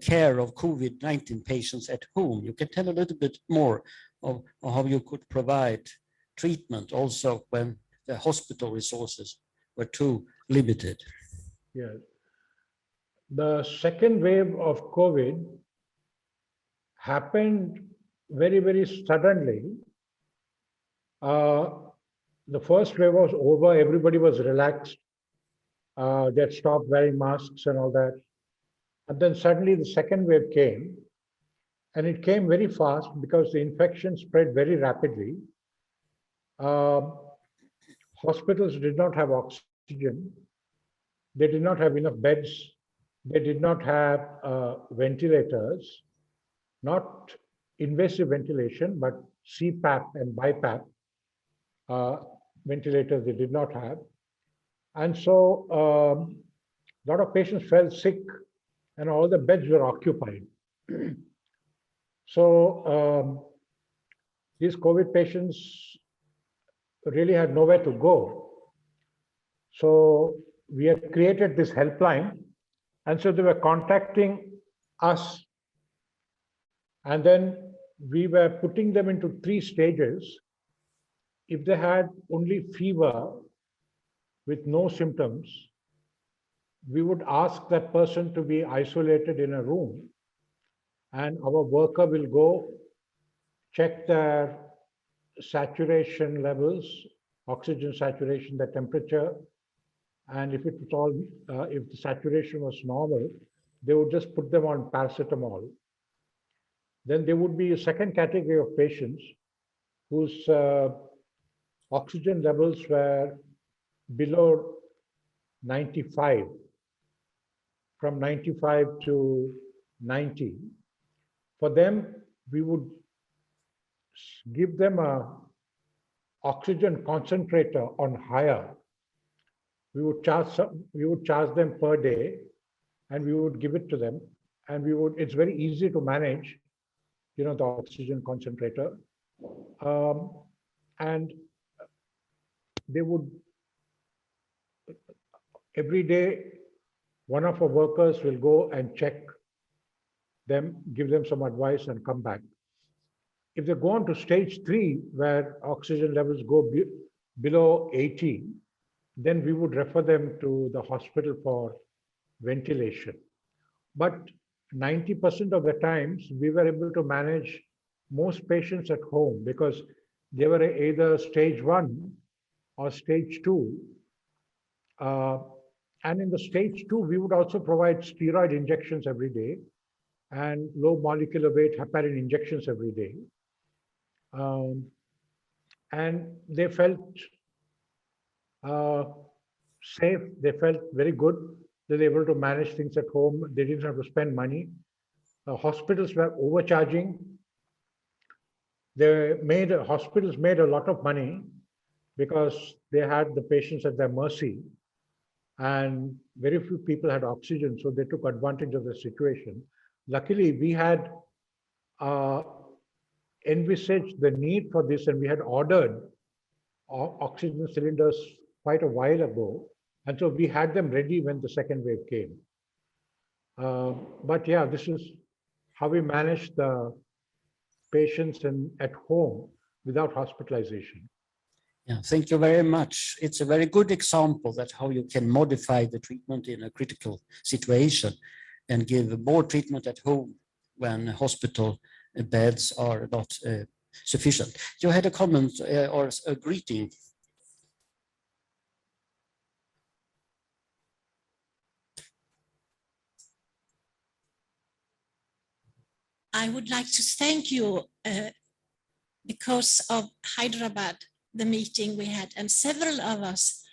care of COVID-19 patients at home. You can tell a little bit more of how you could provide treatment also when the hospital resources were too limited. Yeah. The second wave of COVID happened very, very suddenly. The first wave was over, everybody was relaxed. They had stopped wearing masks and all that. And then suddenly the second wave came, and it came very fast because the infection spread very rapidly. Hospitals did not have oxygen. They did not have enough beds. They did not have ventilators, not invasive ventilation, but CPAP and BiPAP ventilators they did not have. And so a lot of patients fell sick and all the beds were occupied. So these COVID patients really had nowhere to go. So we had created this helpline, and so they were contacting us, and then we were putting them into 3 stages. If they had only fever with no symptoms, we would ask that person to be isolated in a room, and our worker will go check their saturation levels, oxygen saturation, the temperature, and if if the saturation was normal, they would just put them on paracetamol. Then there would be a second category of patients whose oxygen levels were below 95, from 95 to 90, for them, we would give them a oxygen concentrator on hire. We would charge them per day, and we would give it to them. And it's very easy to manage, the oxygen concentrator. And they would, every day, one of our workers will go and check them, give them some advice and come back. If they go on to stage 3, where oxygen levels go below 80, then we would refer them to the hospital for ventilation. But 90% of the times, we were able to manage most patients at home because they were either stage 1 or stage 2. And in the stage 2, we would also provide steroid injections every day and low molecular weight heparin injections every day. And they felt safe. They felt very good. They were able to manage things at home. They didn't have to spend money. Hospitals were overcharging. Hospitals made a lot of money because they had the patients at their mercy, and very few people had oxygen, so they took advantage of the situation. Luckily, we had envisaged the need for this, and we had ordered oxygen cylinders quite a while ago, and so we had them ready when the second wave came. But yeah, this is how we managed the patients at home without hospitalization. Yeah, thank you very much. It's a very good example that how you can modify the treatment in a critical situation and give more treatment at home when hospital beds are not sufficient. You had a comment or a greeting. I would like to thank you because of Hyderabad, the meeting we had, and several of us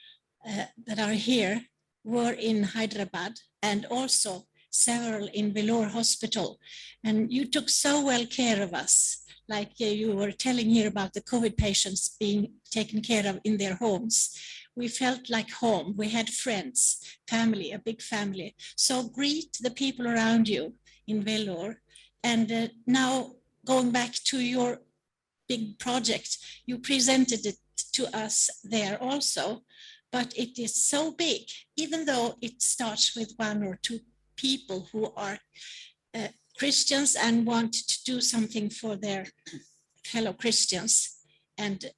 that are here were in Hyderabad, and also several in Vellore Hospital. And you took so well care of us, like you were telling here about the COVID patients being taken care of in their homes. We felt like home. We had friends, family, a big family. So greet the people around you in Vellore. And now going back to your big project, you presented it to us there also, but it is so big, even though it starts with 1 or 2 people who are Christians and want to do something for their fellow Christians and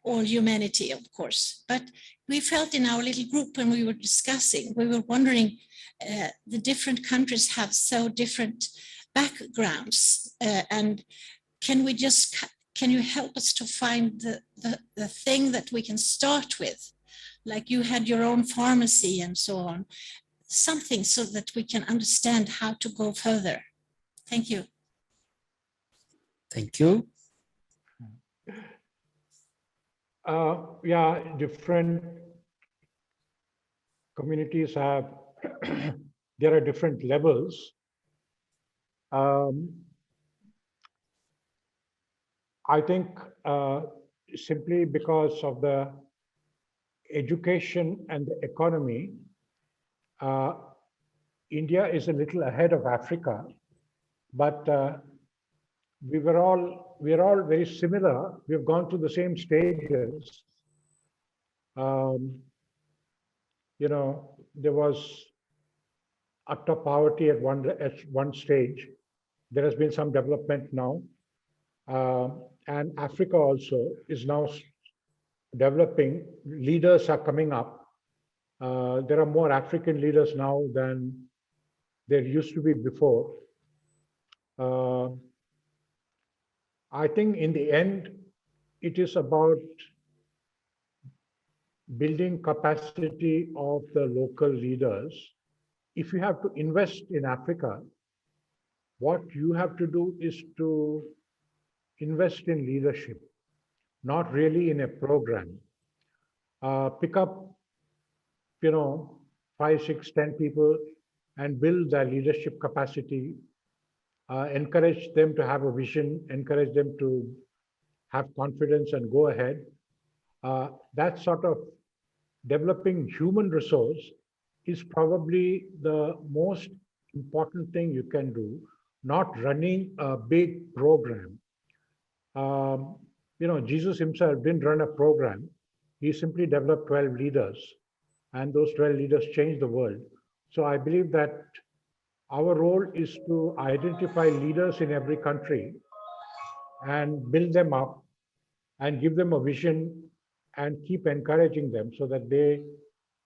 all humanity, of course. But we felt in our little group when we were discussing, we were wondering, the different countries have so different backgrounds, and can you help us to find the thing that we can start with? Like you had your own pharmacy and so on, something so that we can understand how to go further. Thank you. Thank you. Yeah, different communities have, there are different levels. I think simply because of the education and the economy, India is a little ahead of Africa, but we are all very similar. We've gone through the same stages. There was utter poverty at one stage. There has been some development now. And Africa also is now developing. Leaders are coming up. There are more African leaders now than there used to be before. I think in the end, it is about building capacity of the local leaders. If you have to invest in Africa, what you have to do is to invest in leadership, not really in a program. Pick up, 5, 6, 10 people and build their leadership capacity, encourage them to have a vision, encourage them to have confidence and go ahead. That sort of developing human resource is probably the most important thing you can do, not running a big program. Jesus himself didn't run a program. He simply developed 12 leaders, and those 12 leaders changed the world. So I believe that our role is to identify leaders in every country and build them up and give them a vision and keep encouraging them so that they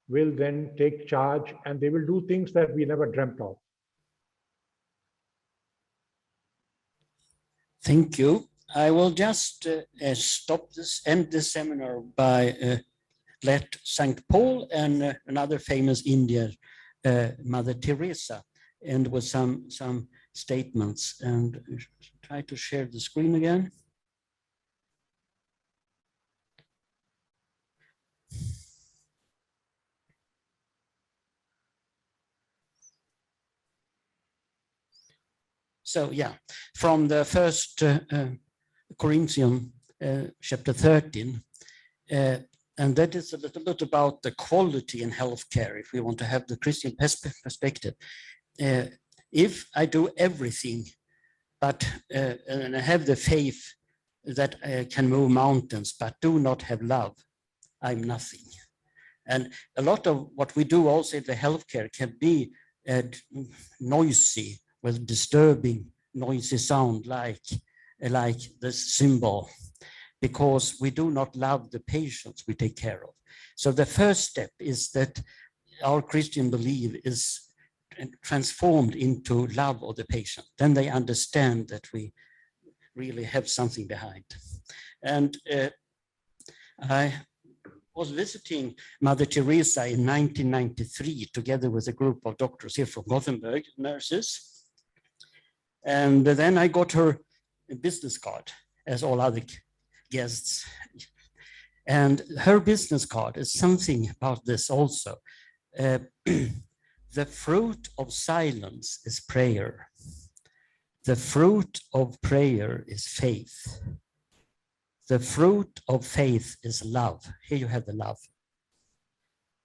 will then take charge and they will do things that we never dreamt of. Thank you. I will just end this seminar by let St. Paul and another famous Indian, Mother Teresa, end with some statements, and try to share the screen again. So yeah, from the first Corinthians chapter 13, and that is a little bit about the quality in healthcare, if we want to have the Christian perspective. If I do everything, but and I have the faith that I can move mountains, but do not have love, I'm nothing. And a lot of what we do also in the healthcare can be noisy, with disturbing, noisy sound like this symbol, because we do not love the patients we take care of. So the first step is that our Christian belief is transformed into love of the patient. Then they understand that we really have something behind. And I was visiting Mother Teresa in 1993 together with a group of doctors here from Gothenburg, nurses. And then I got her a business card, as all other guests. And her business card is something about this also. The fruit of silence is prayer. The fruit of prayer is faith. The fruit of faith is love. Here you have the love.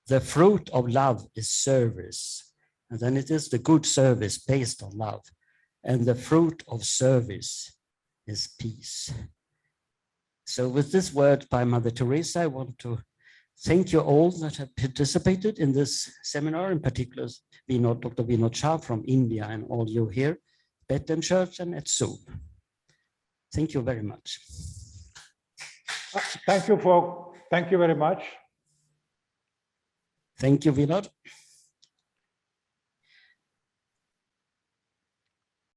The fruit of love is service. And then it is the good service based on love. And the fruit of service is peace. So with this word by Mother Teresa, I want to thank you all that have participated in this seminar, in particular Vinod, Dr. Vinod Shah from India, and all you here, Bethlehem Church and at Zoom. Thank you very much. Thank you very much. Thank you, Vinod.